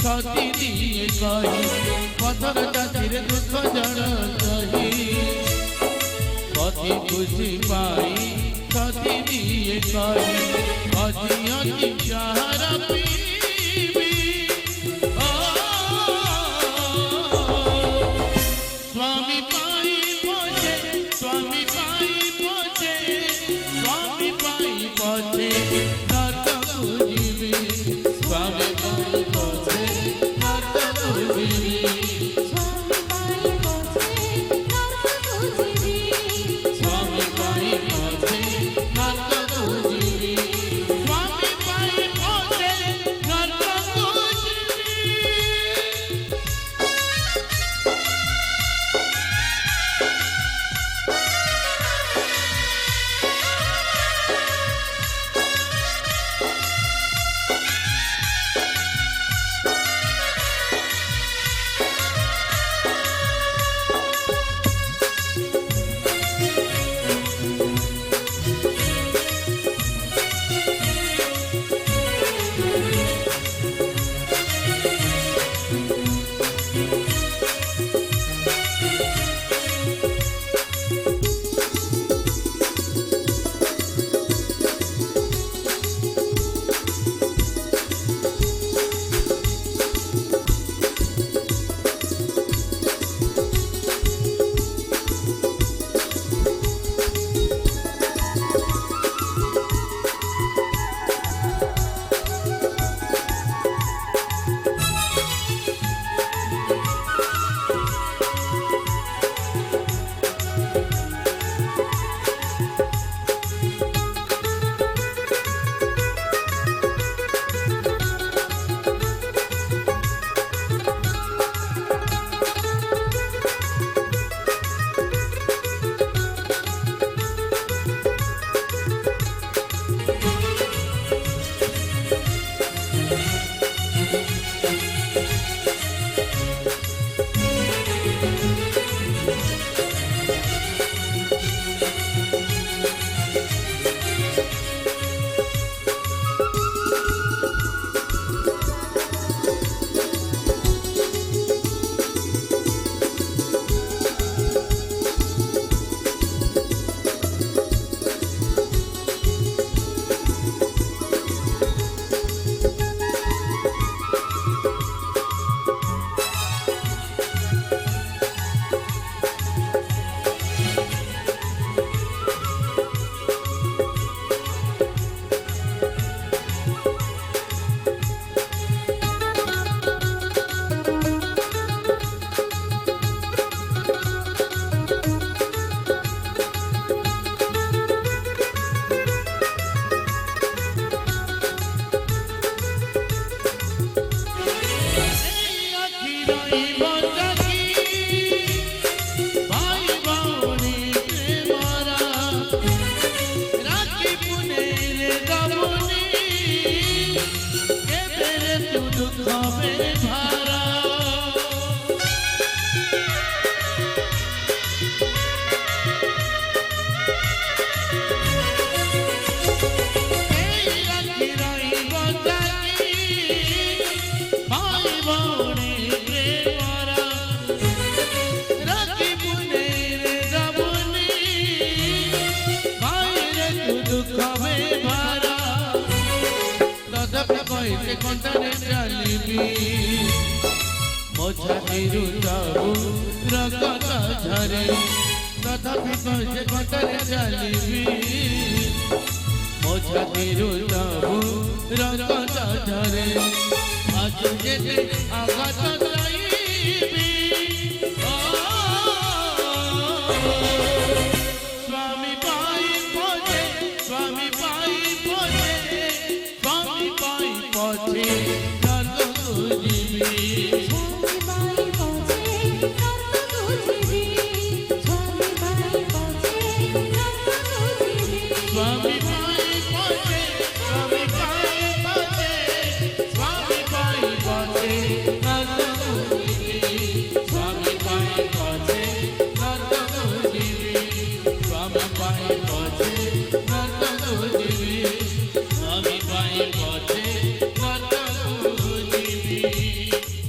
सती दिए कही पथर चाचिरे दुख जड़ कही पति खुशी पाई सती दिए कही अति अति चाहर पीबी स्वामी पाई पछे स्वामी पाई पछे स्वामी पाई पछे नरक जीवी स्वामी पाई पछे नरक जीवी स्वामी पाई पछे नरक जीवी स्वामी पाई पछे नरक जीवी स्वामी पाई पछे नरक जीवी। छातीरू जाऊ रगत झरे तथापि कहे घटरे चलिबी मो छातीरू जाऊ रगत झरे आज जेते आघात जाइबी स्वामी पाई पछे स्वामी पाई पछे स्वामी पाई पछे नरक जीवी स्वामी